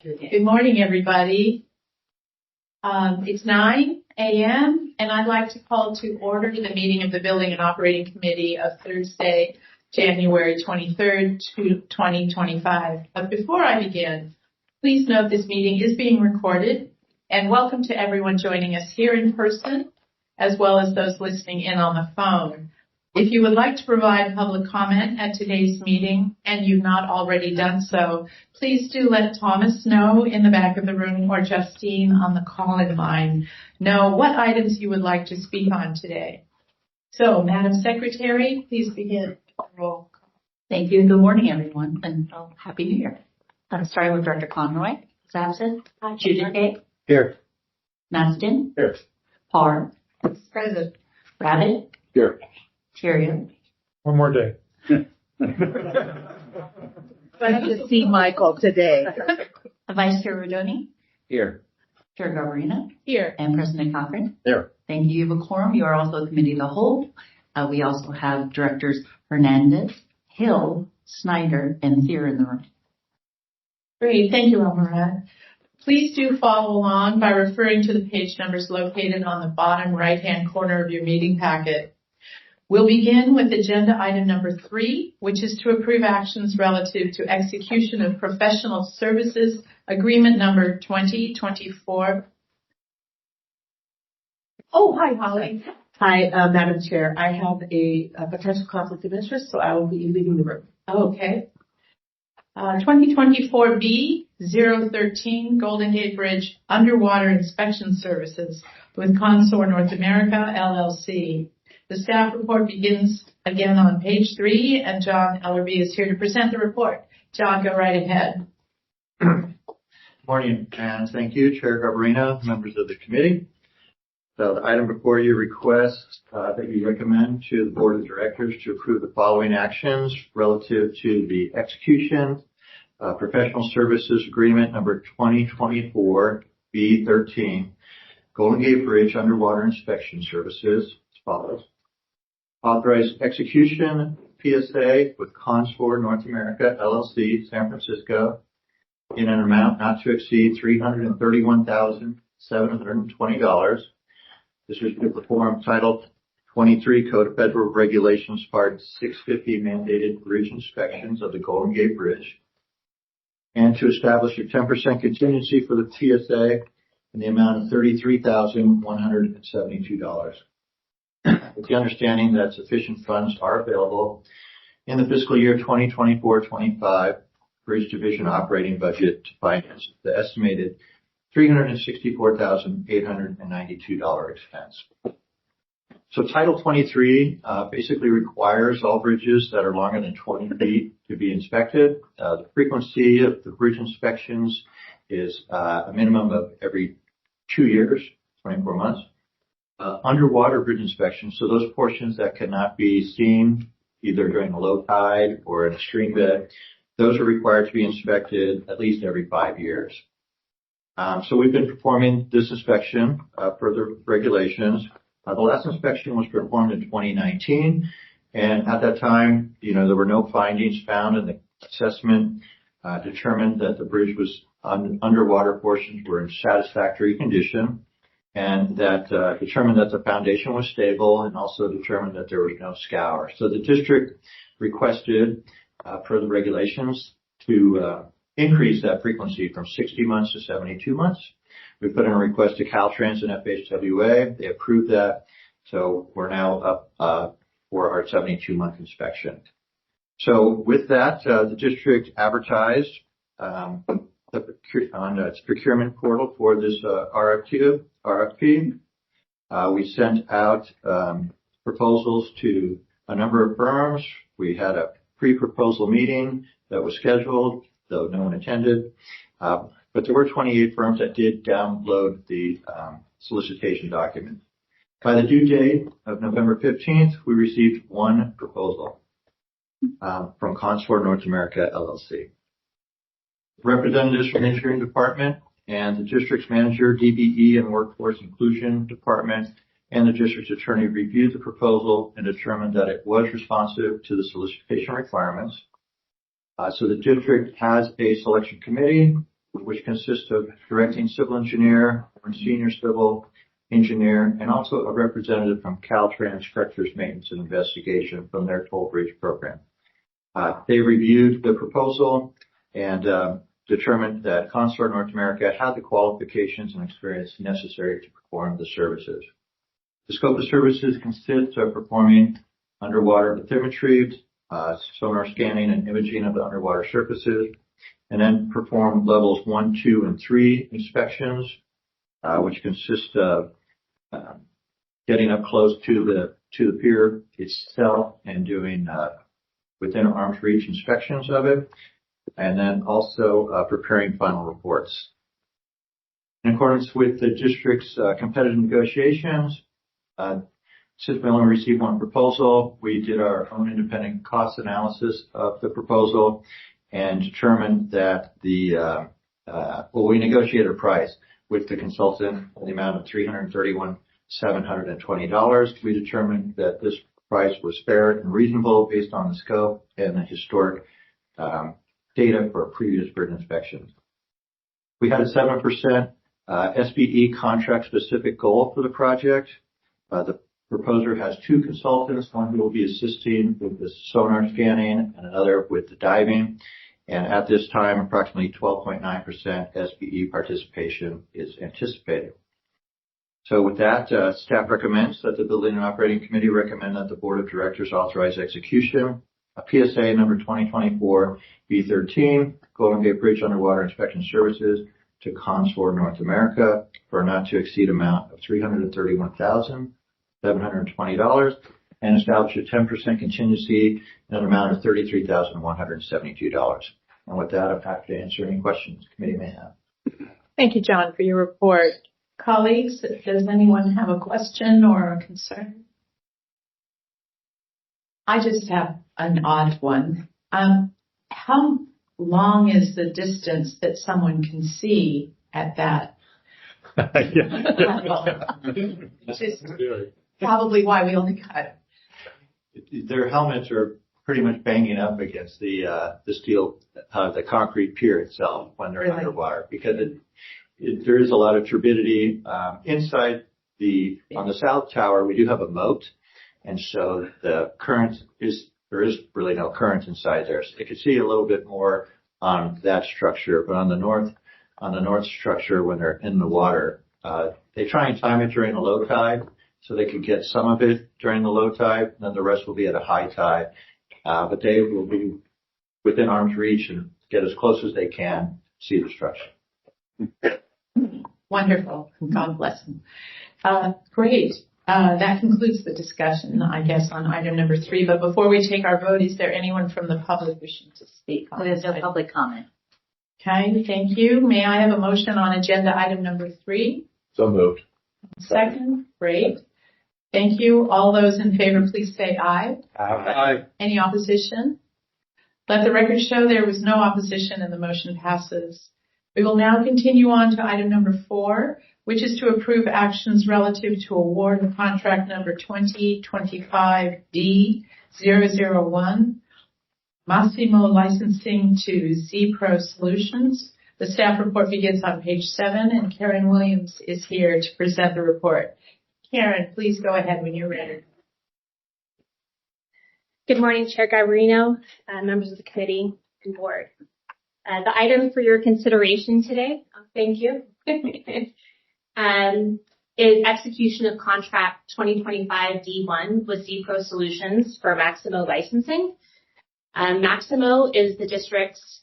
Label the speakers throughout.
Speaker 1: Good morning, everybody. It's 9 a.m. and I'd like to call to order the meeting of the Building and Operating Committee of Thursday, January 23rd, 2025. But before I begin, please note this meeting is being recorded, and welcome to everyone joining us here in person, as well as those listening in on the phone. If you would like to provide public comment at today's meeting and you've not already done so, please do let Thomas know in the back of the room or Justine on the call-in line know what items you would like to speak on today. So, Madam Secretary, please begin. Roll call.
Speaker 2: Thank you. Good morning, everyone, and Happy New Year. I'm starting with Director Conroy. Sampson. Judith Kay.
Speaker 3: Here.
Speaker 2: Maston.
Speaker 3: Here.
Speaker 2: Parr.
Speaker 1: Present.
Speaker 2: Rabbit.
Speaker 3: Here.
Speaker 2: Tyrion.
Speaker 3: One more day.
Speaker 4: Glad to see Michael today.
Speaker 2: Vice Chair Rodoni.
Speaker 3: Here.
Speaker 2: Chair Garbarino.
Speaker 1: Here.
Speaker 2: And President Cochran.
Speaker 3: Here.
Speaker 2: Thank you. You have a quorum. You are also a committee of the whole. We also have Directors Hernandez, Hill, Snyder, and Thier in the room.
Speaker 1: Great. Thank you, Almarad. Please do follow along by referring to the page numbers located on the bottom right-hand corner of your meeting packet. We'll begin with agenda item number 3, which is to approve actions relative to execution of professional services agreement number 2024. Oh, hi, Holly.
Speaker 4: Hi, Madam Chair. I have a potential conflict of interest, so I will be leaving the room.
Speaker 1: Okay. 2024B-013 Golden Gate Bridge Underwater Inspection Services with Consor North America, LLC. The staff report begins again on page 3, and John Ellerby is here to present the report. John, go right ahead.
Speaker 3: Morning, and thank you, Chair Garbarino, members of the committee. So the item before you requests that you recommend to the Board of Directors to approve the following actions relative to the execution professional services agreement number 2024B-13 Golden Gate Bridge Underwater Inspection Services as follows. Authorize execution PSA with Consor North America, LLC, San Francisco, in an amount not to exceed $331,720. This is to perform Title 23 Code of Federal Regulations Part 650 mandated bridge inspections of the Golden Gate Bridge, and to establish a 10% contingency for the TSA in the amount of $33,172. With the understanding that sufficient funds are available in the fiscal year 2024-25 Bridge Division operating budget to finance the estimated $364,892 expense. So Title 23 basically requires all bridges that are longer than 20 feet to be inspected. The frequency of the bridge inspections is a minimum of every 2 years, 24 months. Underwater bridge inspections, so those portions that cannot be seen either during a low tide or in a stream bed, those are required to be inspected at least every 5 years. So we've been performing this inspection per the regulations. The last inspection was performed in 2019, and at that time, there were no findings found, and the assessment determined that the bridge was underwater portions were in satisfactory condition, and that determined that the foundation was stable, and also determined that there was no scour. So the district requested, per the regulations, to increase that frequency from 60 months to 72 months. We put in a request to Caltrans and FHWA. They approved that, so we're now up for our 72-month inspection. So with that, the district advertised on its procurement portal for this RFP. We sent out proposals to a number of firms. We had a pre-proposal meeting that was scheduled, though no one attended. But there were 28 firms that did download the solicitation document. By the due date of November 15th, we received one proposal from Consor North America, LLC. Representatives from the Engineering Department and the District's Manager, DBE and Workforce Inclusion Department, and the District's Attorney reviewed the proposal and determined that it was responsive to the solicitation requirements. So the district has a selection committee which consists of directing civil engineer, or senior civil engineer, and also a representative from Caltrans Structures Maintenance and Investigation from their toll bridge program. They reviewed the proposal and determined that Consort North America had the qualifications and experience necessary to perform the services. The scope of services consists of performing underwater bathymetry, sonar scanning and imaging of the underwater surfaces, and then perform levels 1, 2, and 3 inspections, which consist of getting up close to the pier itself and doing within arm's reach inspections of it, and then also preparing final reports. In accordance with the district's competitive negotiations, since we only received one proposal, we did our own independent cost analysis of the proposal and determined that we negotiated a price with the consultant in the amount of $331,720. We determined that this price was fair and reasonable based on the scope and the historic data for previous bridge inspections. We had a 7% SBE contract-specific goal for the project. The proposer has 2 consultants, one who will be assisting with the sonar scanning and another with the diving. And at this time, approximately 12.9% SBE participation is anticipated. So with that, staff recommends that the Building and Operating Committee recommend that the Board of Directors authorize execution of PSA number 2024-B13, Golden Gate Bridge Underwater Inspection Services to Consort North America for a not to exceed amount of $331,720 and establish a 10% contingency in an amount of $33,172. And with that, I'm happy to answer any questions the committee may have.
Speaker 1: Thank you, John, for your report. Colleagues, does anyone have a question or a concern? I just have an odd one. How long is the distance that someone can see at that? Which is probably why we only got
Speaker 3: Their helmets are pretty much banging up against the steel, the concrete pier itself when they're underwater, because there is a lot of turbidity inside on the south tower. We do have a moat, and so there is really no current inside there. So you can see a little bit more on that structure, but on the north structure, when they're in the water, they try and time it during the low tide, so they can get some of it during the low tide, and then the rest will be at a high tide. But they will be within arm's reach and get as close as they can to see the structure.
Speaker 1: Wonderful. God bless them. Great. That concludes the discussion, I guess, on item number 3. But before we take our vote, is there anyone from the public wishing to speak on
Speaker 2: There's
Speaker 1: this?
Speaker 2: no public comment.
Speaker 1: Okay, thank you. May I have a motion on agenda item number 3?
Speaker 3: So moved.
Speaker 1: Second. Great. Thank you. All those in favor, please say aye.
Speaker 3: Aye.
Speaker 1: Any opposition? Let the record show there was no opposition and the motion passes. We will now continue on to item number 4, which is to approve actions relative to award of contract number 2025D001, Massimo Licensing to Z-Pro Solutions. The staff report begins on page 7, and Karen Williams is here to present the report. Karen, please go ahead when you're ready.
Speaker 5: Good morning, Chair Garbarino, members of the committee and board. The item for your consideration today, thank you, is execution of contract 2025-D1 with Z-Pro Solutions for Maximo Licensing. Maximo is the district's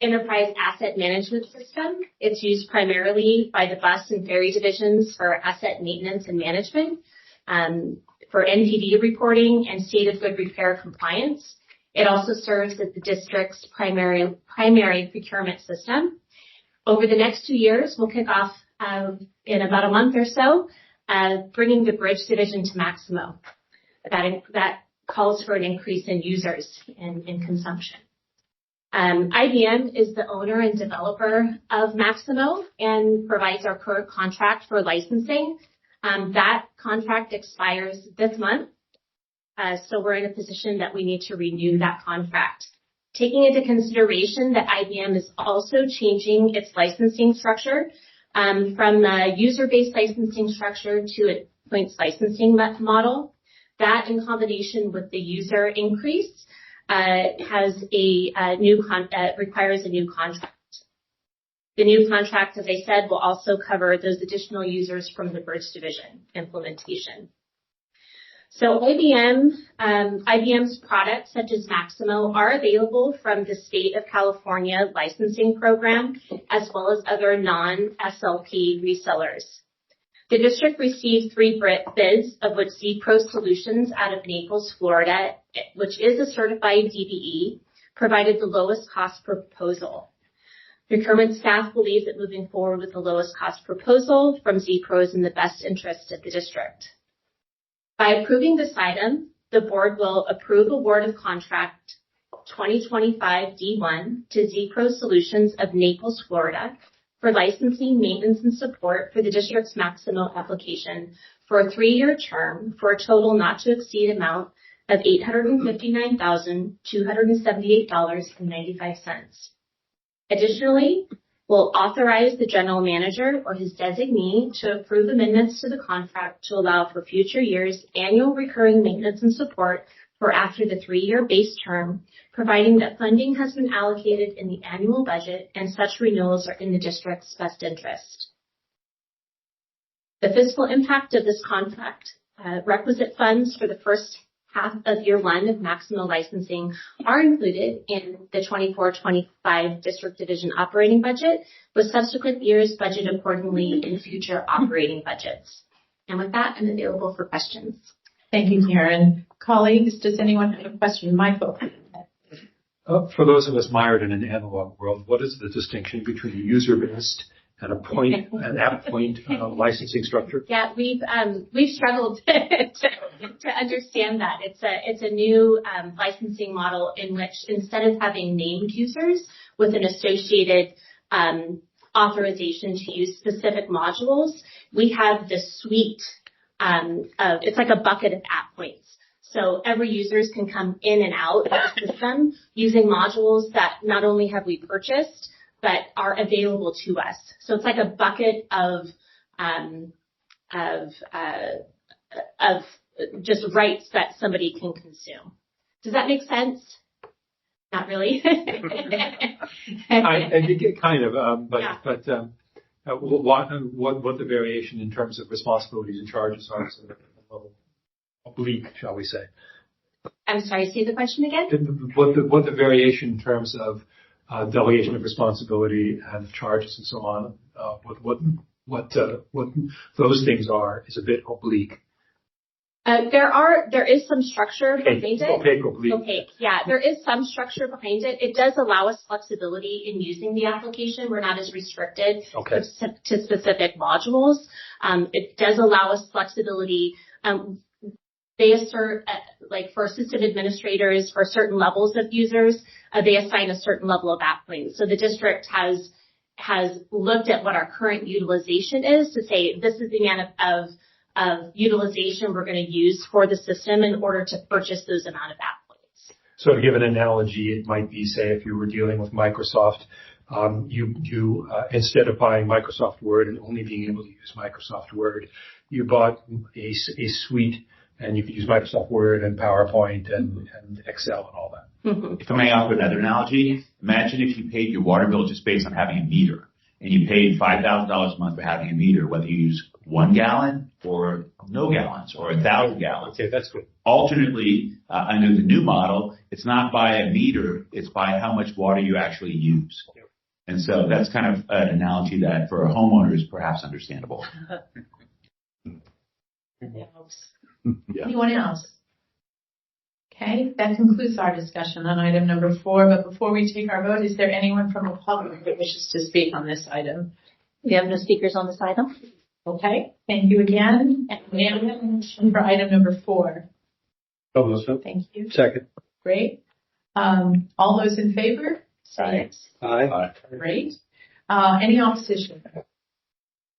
Speaker 5: enterprise asset management system. It's used primarily by the bus and ferry divisions for asset maintenance and management, for NPD reporting and state of good repair compliance. It also serves as the district's primary procurement system. Over the next 2 years, we'll kick off in about a month or so, bringing the bridge division to Maximo. That calls for an increase in users and in consumption. IBM is the owner and developer of Maximo and provides our current contract for licensing. That contract expires this month. So we're in a position that we need to renew that contract. taking into consideration that IBM is also changing its licensing structure from a user-based licensing structure to a points licensing model. That, in combination with the user increase, requires a new contract. The new contract, as I said, will also cover those additional users from the Bridge Division implementation. So IBM's products, such as Maximo, are available from the State of California licensing program, as well as other non-SLP resellers. The district received 3 bids, of which Z-Pro Solutions out of Naples, Florida, which is a certified DBE, provided the lowest cost proposal. Procurement staff believes that moving forward with the lowest cost proposal from Z-Pro is in the best interest of the district. By approving this item, the board will approve award of contract 2025 D1 to Z-Pro Solutions of Naples, Florida, for licensing, maintenance, and support for the district's Maximo application for a 3-year term for a total not to exceed amount of $859,278.95. Additionally, will authorize the general manager or his designee to approve amendments to the contract to allow for future years annual recurring maintenance and support for after the 3-year base term, providing that funding has been allocated in the annual budget and such renewals are in the district's best interest. The fiscal impact of this contract, requisite funds for the first half of year 1 of Maximo licensing are included in the 24-25 district division operating budget, with subsequent years budgeted accordingly in future operating budgets. And with that, I'm available for questions.
Speaker 1: Thank you, Karen. Colleagues, does anyone have a question? Michael.
Speaker 6: For those of us mired in an analog world, what is the distinction between a user-based and an app point licensing structure?
Speaker 5: Yeah, we've struggled to understand that. It's a new licensing model in which, instead of having named users with an associated authorization to use specific modules, we have this suite it's like a bucket of app points. So every users can come in and out of the system using modules that not only have we purchased, but are available to us. So it's like a bucket of just rights that somebody can consume. Does that make sense? Not really.
Speaker 6: Kind of,
Speaker 5: Yeah.
Speaker 6: but what the variation in terms of responsibilities and charges are, so a little oblique, shall we say?
Speaker 5: I'm sorry, say the question again?
Speaker 6: What the variation in terms of delegation of responsibility and charges and so on, what those things are is a bit oblique.
Speaker 5: There is some structure behind it.
Speaker 6: Opaque.
Speaker 5: Yeah, there is some structure behind it. It does allow us flexibility in using the application. We're not as restricted to specific modules. It does allow us flexibility. They assert, like for system administrators, for certain levels of users, they assign a certain level of app points. So the district has looked at what our current utilization is to say this is the amount of utilization we're going to use for the system in order to purchase those amount of app points.
Speaker 6: So to give an analogy, it might be, say, if you were dealing with Microsoft, you instead of buying Microsoft Word and only being able to use Microsoft Word, you bought a suite, and you could use Microsoft Word and PowerPoint and Excel and all that.
Speaker 5: Mm-hmm.
Speaker 7: If I may offer another analogy, imagine if you paid your water bill just based on having a meter, and you paid $5,000 a month for having a meter, whether you use 1 gallon or no gallons or 1,000 gallons.
Speaker 6: Okay, that's good.
Speaker 7: Alternately, under the new model, it's not by a meter, it's by how much water you actually use. And so that's kind of an analogy that for a homeowner is perhaps understandable.
Speaker 3: Yeah.
Speaker 1: Anyone else? Okay, that concludes our discussion on item number 4. But before we take our vote, is there anyone from the public that wishes to speak on this item?
Speaker 2: We have no speakers on this item.
Speaker 1: Okay, thank you again. And we have a motion for item number 4. Thank you.
Speaker 6: Second.
Speaker 1: Great. All those in favor? Say yes.
Speaker 6: Aye.
Speaker 1: Great. Any opposition?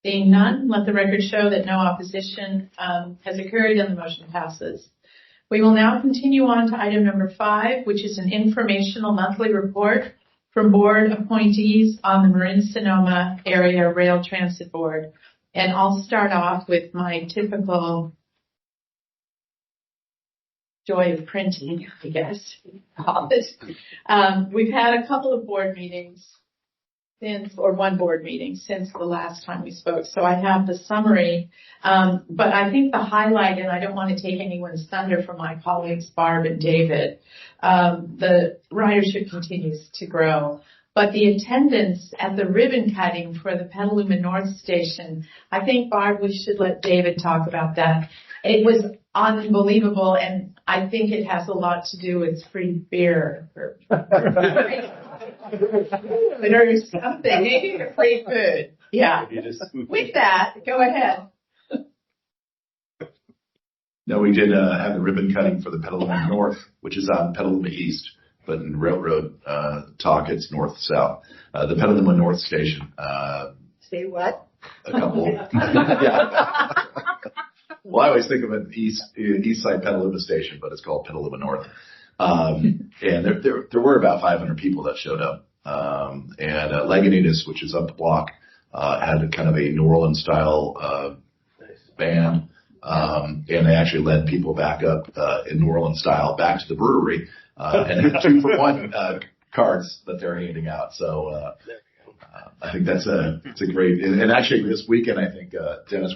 Speaker 1: Seeing none, let the record show that no opposition has occurred and the motion passes. We will now continue on to item number 5, which is an informational monthly report from board appointees on the Marin-Sonoma Area Rail Transit Board. And I'll start off with my typical joy of printing, I guess. We've had a couple of board meetings one board meeting since the last time we spoke. So I have the summary, but I think the highlight, and I don't want to take anyone's thunder from my colleagues Barb and David, the ridership continues to grow. But the attendance at the ribbon cutting for the Petaluma North Station, I think, Barb, we should let David talk about that. It was unbelievable, and I think it has a lot to do with free beer. Or something, maybe free food. Yeah. With that, go ahead.
Speaker 8: No, we did have the ribbon cutting for the Petaluma North, which is on Petaluma East, but in railroad talk, it's north-south. The Petaluma North Station.
Speaker 4: Say what?
Speaker 8: A couple. Yeah. Well, I always think of it East Side Petaluma Station, but it's called Petaluma North. And there were about 500 people that showed up. And Lagunitas, which is up the block, had kind of a New Orleans style band. And they actually led people back up in New Orleans style back to the brewery, and 2-for-1 cards that they're handing out. So I think it's a great, and actually this weekend, I think, Dennis,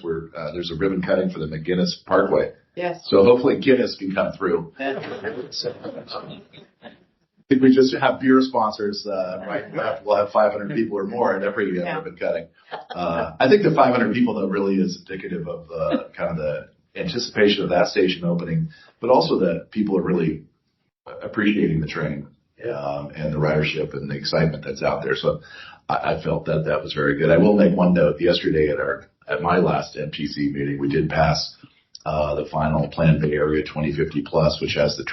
Speaker 8: there's a ribbon cutting for the McGinnis Parkway.
Speaker 1: Yes.
Speaker 8: So hopefully Guinness can come through. I think we just have beer sponsors, right? We'll have 500 people or more at every ribbon cutting. I think the 500 people, though, really is indicative of kind of the anticipation of that station opening, but also that people are really appreciating the train and the ridership and the excitement that's out there. So I felt that was very good. I will make one note. Yesterday at my last MTC meeting, we did pass the final Plan Bay Area 2050 Plus, which has the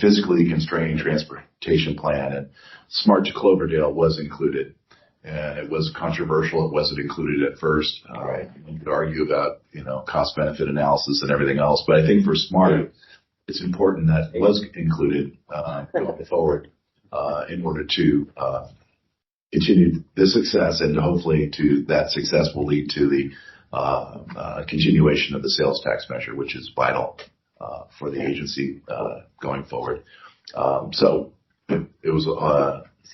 Speaker 8: physically constrained transportation plan, and Smart to Cloverdale was included. And it was controversial. It wasn't included at first. You could argue about, cost benefit analysis and everything else. But I think for Smart, it's important that it was included going forward in order to continue the success, and hopefully that success will lead to the continuation of the sales tax measure, which is vital for the agency going forward. So it was.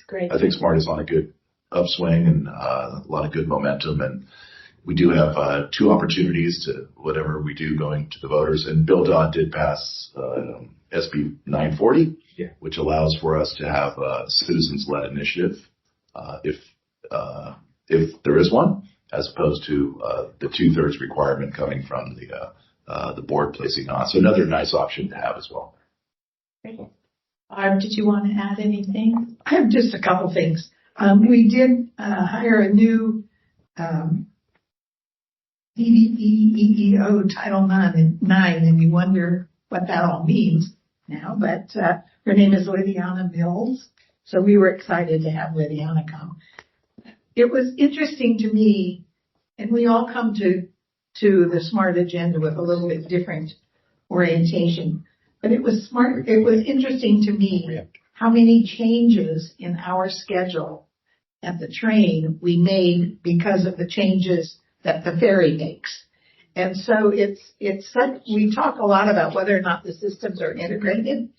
Speaker 1: Great.
Speaker 8: I think Smart is on a good upswing and a lot of good momentum, and we do have 2 opportunities to whatever we do going to the voters. And Bill Dodd did pass SB 940, which allows for us to have a citizens-led initiative if there is one, as opposed to the 2/3 requirement coming from the board placing on. So another nice option to have as well.
Speaker 1: Great. Barb, did you want to add anything?
Speaker 9: I have just a couple things. We did hire a new EEO Title IX, and you wonder what that all means now. But her name is Lydiana Mills, so we were excited to have Lydiana come. It was interesting to me, and we all come to the SMART agenda with a little bit different orientation. But it was smart. It was interesting to me how many changes in our schedule at the train we made because of the changes that the ferry makes. And so it's such, we talk a lot about whether or not the systems are integrated.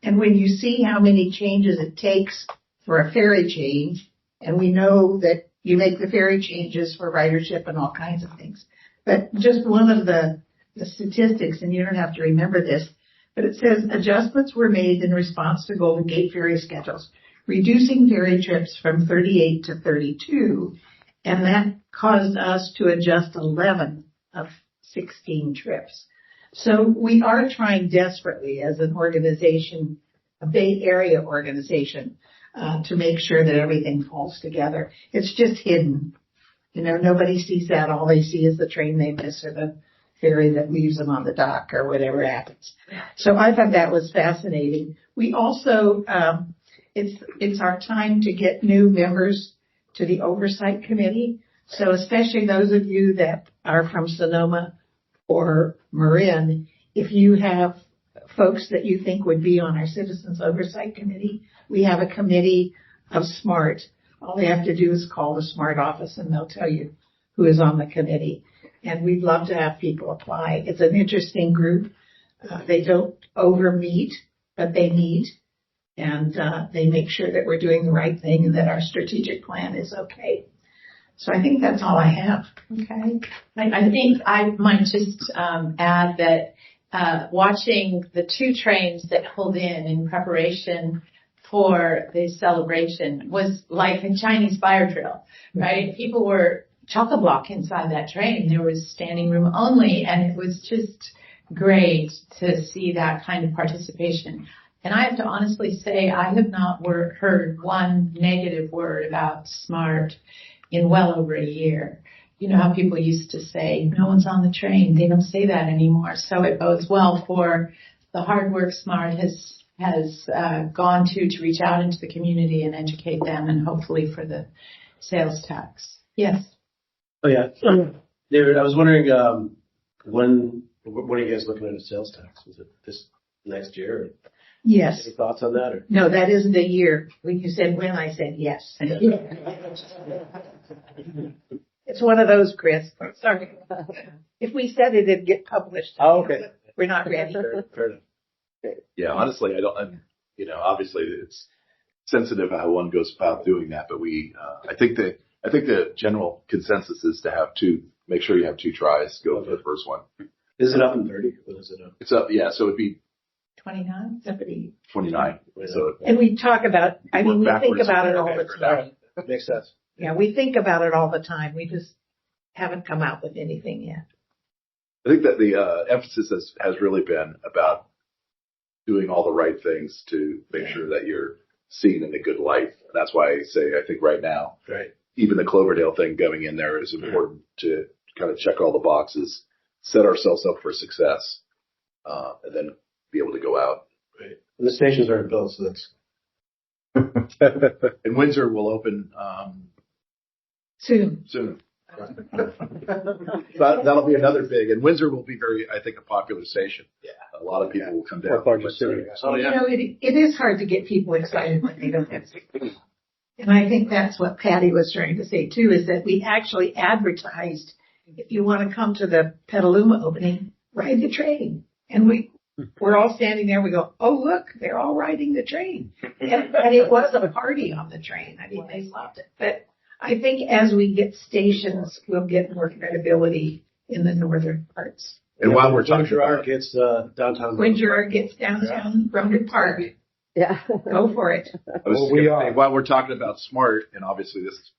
Speaker 9: And when you see how many changes it takes for a ferry change, and we know that you make the ferry changes for ridership and all kinds of things. But just one of the statistics, and you don't have to remember this, but it says adjustments were made in response to Golden Gate ferry schedules, reducing ferry trips from 38 to 32, and that caused us to adjust 11 of 16 trips. So we are trying desperately as an organization, a Bay Area organization, to make sure that everything falls together. It's just hidden. Nobody sees that. All they see is the train they miss or the ferry that leaves them on the dock or whatever happens. So I thought that was fascinating. We also, it's our time to get new members to the oversight committee. So especially those of you that are from Sonoma or Marin, if you have folks that you think would be on our Citizens Oversight Committee. We have a committee of SMART. All they have to do is call the SMART office and they'll tell you who is on the committee. And we'd love to have people apply. It's an interesting group. They don't over meet, but they meet. And they make sure that we're doing the right thing and that our strategic plan is okay. So I think that's all I have.
Speaker 1: Okay. I think I might just add that watching the 2 trains that pulled in preparation for the celebration was like a Chinese fire drill, right? People were chock-a-block inside that train. There was standing room only, and it was just great to see that kind of participation. And I have to honestly say, I have not heard one negative word about SMART in well over a year. You know how people used to say, no one's on the train. They don't say that anymore. So it bodes well for the hard work SMART has gone to reach out into the community and educate them, and hopefully for the sales tax. Yes.
Speaker 10: Oh yeah, David, I was wondering when are you guys looking at a sales tax? Is it this next year?
Speaker 9: Yes.
Speaker 10: Any thoughts on that? Or?
Speaker 9: No, that isn't a year. When you said when, I said yes. It's one of those, Chris. Sorry. If we said it, it'd get published.
Speaker 10: Oh, okay.
Speaker 9: We're not ready.
Speaker 10: Fair enough.
Speaker 8: Yeah, honestly, obviously it's sensitive how one goes about doing that, but I think the general consensus is to have make sure you have 2 tries, go for the first one.
Speaker 10: Is it up in 30? Or is it up?
Speaker 8: It's up, yeah, so it'd be
Speaker 1: 29?
Speaker 8: 29. So,
Speaker 9: And we talk about, we think
Speaker 8: backwards
Speaker 9: about it all
Speaker 8: and
Speaker 9: the
Speaker 8: figure it
Speaker 9: time.
Speaker 10: Makes sense.
Speaker 9: Yeah, we think about it all the time. We just haven't come out with anything yet.
Speaker 8: I think that the emphasis has really been about doing all the right things to make sure that you're seen in a good light. And that's why I say, I think right now, even the Cloverdale thing going in there is important to kind of check all the boxes, set ourselves up for success, and then be able to go out.
Speaker 10: Right. And the stations aren't built, so that's.
Speaker 8: And Windsor will open
Speaker 9: Soon.
Speaker 8: But that'll be another big, and Windsor will be I think, a popular station. Yeah. A lot of people will come down.
Speaker 10: Oh, yeah.
Speaker 9: It is hard to get people excited when they don't have tickets. And I think that's what Patty was trying to say too, is that we actually advertised, if you want to come to the Petaluma opening, ride the train. And we're all standing there, we go, oh look, they're all riding the train. And it was a party on the train. I mean, they loved it. But I think as we get stations, we'll get more credibility in the northern parts.
Speaker 8: And while we're talking
Speaker 10: Gerard gets downtown.
Speaker 9: When Gerard gets downtown Rounded Park.
Speaker 2: Yeah.
Speaker 9: Go for it.
Speaker 8: I was gonna say, while we're talking about SMART, and obviously this is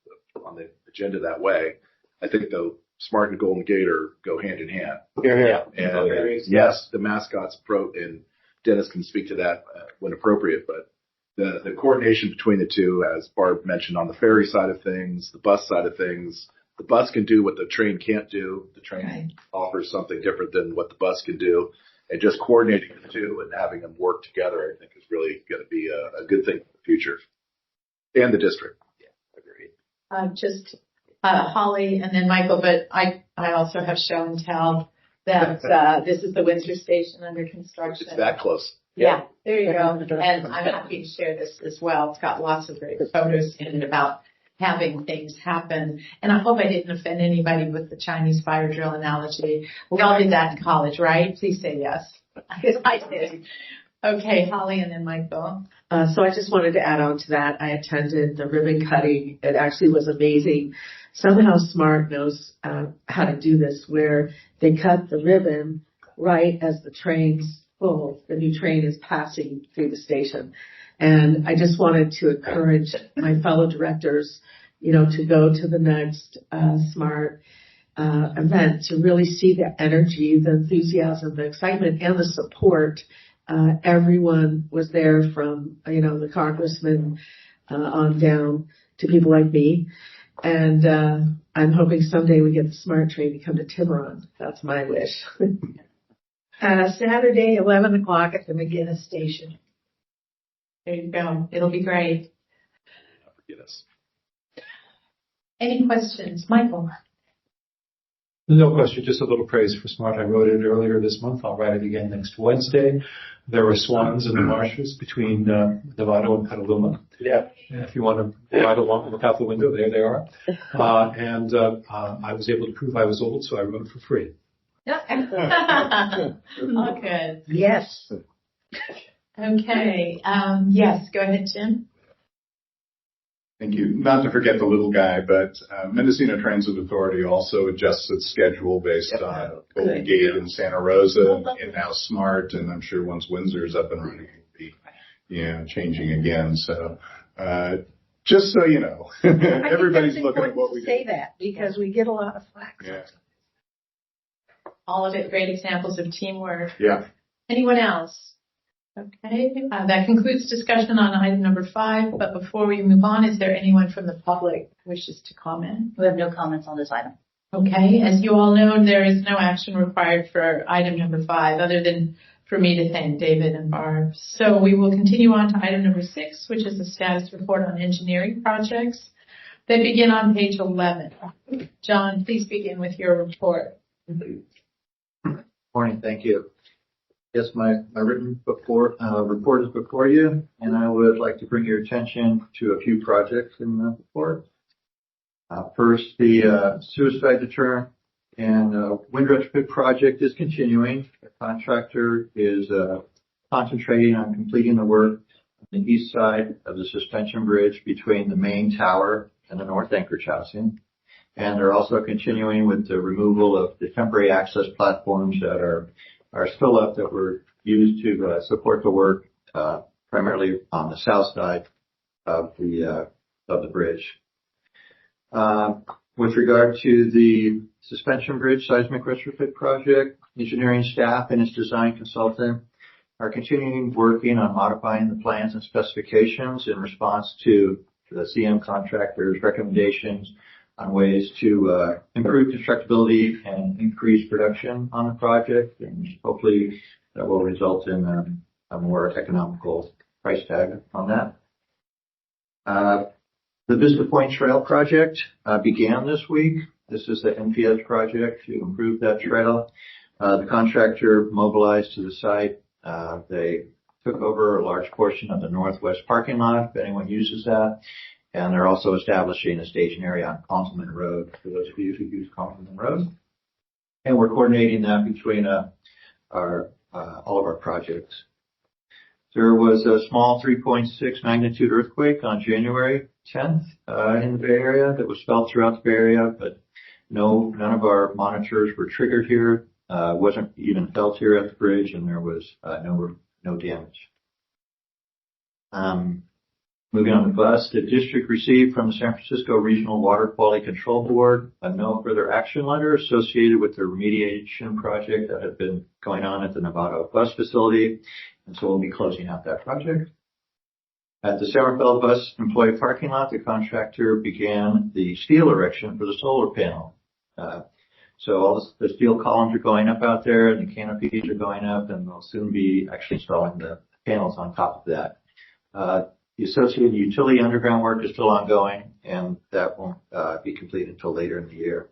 Speaker 8: on the agenda that way, I think though SMART and Golden Gate go hand in hand.
Speaker 10: Yeah.
Speaker 8: And yes, the mascots and Dennis can speak to that when appropriate, but the coordination between the two, as Barb mentioned, on the ferry side of things, the bus side of things, the bus can do what the train can't do. The train offers something different than what the bus can do. And just coordinating the two and having them work together, I think, is really going to be a good thing for the future. And the district. Yeah, agreed.
Speaker 1: Just Holly and then Michael, but I also have show and tell that this is the Windsor station under construction.
Speaker 8: It's that close.
Speaker 1: Yeah, there you go. And I'm happy to share this as well. It's got lots of great photos in it about having things happen. And I hope I didn't offend anybody with the Chinese fire drill analogy. We all did that in college, right? Please say yes. Because I did. Okay, Holly and then Michael.
Speaker 4: So I just wanted to add on to that. I attended the ribbon cutting. It actually was amazing. Somehow SMART knows how to do this, where they cut the ribbon right as the the new train is passing through the station. And I just wanted to encourage my fellow directors, to go to the next SMART event to really see the energy, the enthusiasm, the excitement, and the support. Everyone was there from, the congressman on down to people like me. And I'm hoping someday we get the SMART train to come to Tiburon. That's my wish.
Speaker 9: Saturday, 11 o'clock at the McGinnis Station.
Speaker 1: There you go. It'll be great.
Speaker 8: Yes.
Speaker 1: Any questions? Michael?
Speaker 6: No question, just a little praise for SMART. I wrote it earlier this month. I'll write it again next Wednesday. There were swans in the marshes between Novato and Petaluma.
Speaker 10: Yeah.
Speaker 6: If you want to ride along, look out the window, there they are. I was able to prove I was old, so I rode for free.
Speaker 1: Oh, good.
Speaker 9: Yes.
Speaker 1: Okay. Yes, go ahead, Jim.
Speaker 11: Thank you. Not to forget the little guy, but Mendocino Transit Authority also adjusts its schedule based on Golden Gate and Santa Rosa, and now SMART, and I'm sure once Windsor's up and running, it'll be changing again. So just so you know, everybody's looking at what we
Speaker 9: say that because we get a lot of flack.
Speaker 11: Yeah.
Speaker 1: All of it great examples of teamwork.
Speaker 11: Yeah.
Speaker 1: Anyone else? Okay, that concludes discussion on item number 5. But before we move on, is there anyone from the public who wishes to comment?
Speaker 2: We have no comments on this item.
Speaker 1: Okay, as you all know, there is no action required for item number 5 other than for me to thank David and Barb. So we will continue on to item number 6, which is the status report on engineering projects. They begin on page 11. John, please begin with your report.
Speaker 3: Morning, thank you. Yes, my written report is before you, and I would like to bring your attention to a few projects in the report. First, the suicide deterrent and wind retrofit project is continuing. The contractor is concentrating on completing the work on the east side of the suspension bridge between the main tower and the north anchorage housing. And they're also continuing with the removal of the temporary access platforms that are still up that were used to support the work primarily on the south side of the bridge. With regard to the suspension bridge seismic retrofit project, engineering staff and its design consultant are continuing working on modifying the plans and specifications in response to the CM contractor's recommendations on ways to improve constructability and increase production on the project, and hopefully that will result in a more economical price tag on that. The Vista Point Trail project began this week. This is the NPS project to improve that trail. The contractor mobilized to the site. They took over a large portion of the northwest parking lot, if anyone uses that. And they're also establishing a staging area on Conselman Road for those of you who use Conselman Road. And we're coordinating that between all of our projects. There was a small 3.6 magnitude earthquake on January 10th in the Bay Area that was felt throughout the Bay Area, but none of our monitors were triggered here. Wasn't even felt here at the bridge, and there was no damage. Moving on to bus, the district received from the San Francisco Regional Water Quality Control Board a no further action letter associated with the remediation project that had been going on at the Novato bus facility, and so we'll be closing out that project. At the Summerfeld bus employee parking lot, the contractor began the steel erection for the solar panel. So all the steel columns are going up out there, and the canopies are going up, and they'll soon be actually installing the panels on top of that. The associated utility underground work is still ongoing, and that won't be complete until later in the year.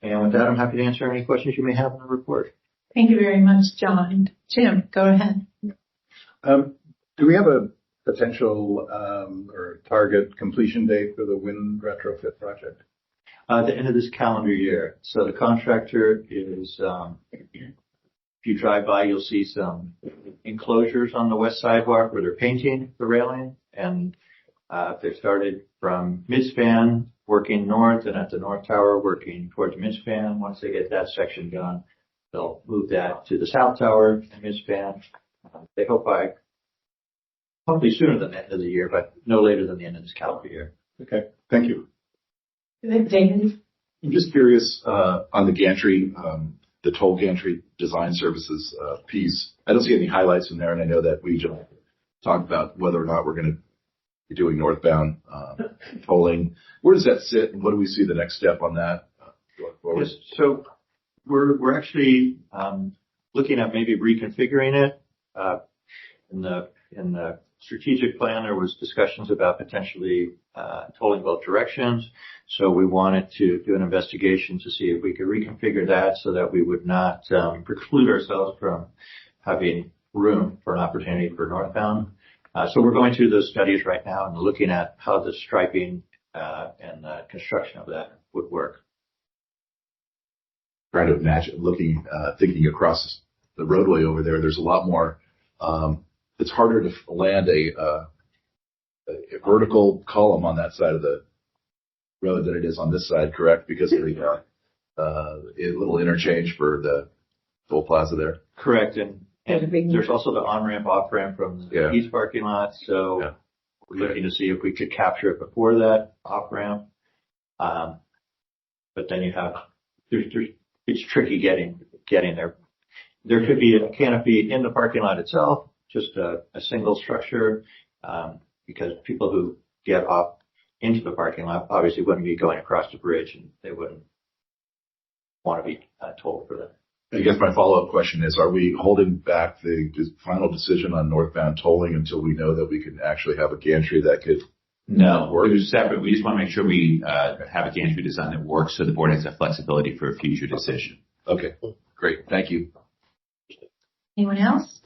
Speaker 3: And with that, I'm happy to answer any questions you may have on the report.
Speaker 1: Thank you very much, John. Jim, go ahead.
Speaker 11: Do we have a potential or target completion date for the wind retrofit project?
Speaker 3: The end of this calendar year. So the contractor is, if you drive by, you'll see some enclosures on the west sidewalk where they're painting the railing, and they started from midspan working north, and at the north tower working towards midspan. Once they get that section done, they'll move that to the south tower and midspan. They hope by hopefully sooner than the end of the year, but no later than the end of this calendar year.
Speaker 11: Okay, thank you.
Speaker 1: David?
Speaker 8: I'm just curious on the gantry, the toll gantry design services piece. I don't see any highlights in there, and I know that we just talked about whether or not we're going to be doing northbound tolling. Where does that sit, and what do we see the next step on that going forward?
Speaker 3: Yes, so we're actually looking at maybe reconfiguring it in the strategic plan, there was discussions about potentially tolling both directions. So we wanted to do an investigation to see if we could reconfigure that so that we would not preclude ourselves from having room for an opportunity for northbound. So we're going through those studies right now and looking at how the striping and the construction of that would work.
Speaker 8: Trying to imagine thinking across the roadway over there, there's a lot more, it's harder to land a vertical column on that side of the road than it is on this side, correct? Because of the little interchange for the toll plaza there.
Speaker 3: Correct. And there's also the on-ramp, off-ramp from the east parking lot. So we're looking to see if we could capture it before that off-ramp. But then you have, it's tricky getting there. There could be a canopy in the parking lot itself, just a single structure, because people who get off into the parking lot obviously wouldn't be going across the bridge and they wouldn't want to be tolled for that.
Speaker 8: I guess my follow-up question is, are we holding back the final decision on northbound tolling until we know that we can actually have a gantry that could
Speaker 7: work? It was separate. We just want to make sure we have a gantry design that works so the board has that flexibility for a future decision.
Speaker 8: Okay, great. Thank you.
Speaker 1: Anyone else?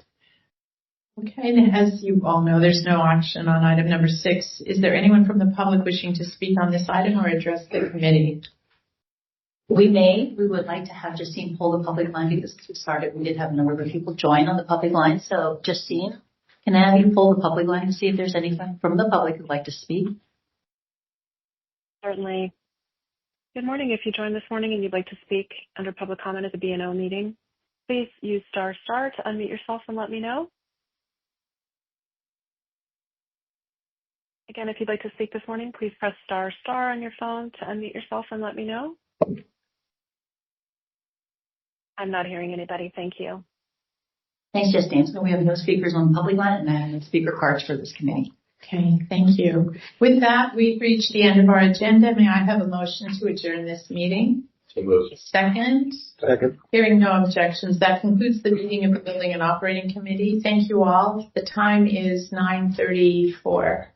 Speaker 1: Okay, and as you all know, there's no action on item number 6. Is there anyone from the public wishing to speak on this item or address the committee?
Speaker 2: We would like to have Justine pull the public line because we started. We did have a number of people join on the public line. So Justine, can I have you pull the public line and see if there's anyone from the public who'd like to speak?
Speaker 12: Certainly. Good morning. If you joined this morning and you'd like to speak under public comment at the B&O meeting, please use ** to unmute yourself and let me know. Again, if you'd like to speak this morning, please press ** on your phone to unmute yourself and let me know. I'm not hearing anybody. Thank you.
Speaker 2: Thanks, Justine. So we have no speakers on the public line and I have no speaker cards for this committee.
Speaker 1: Okay, thank you. With that, we've reached the end of our agenda. May I have a motion to adjourn this meeting?
Speaker 8: So moved.
Speaker 1: Second. Hearing no objections, that concludes the meeting of the Building and Operating Committee. Thank you all. The time is 9:34.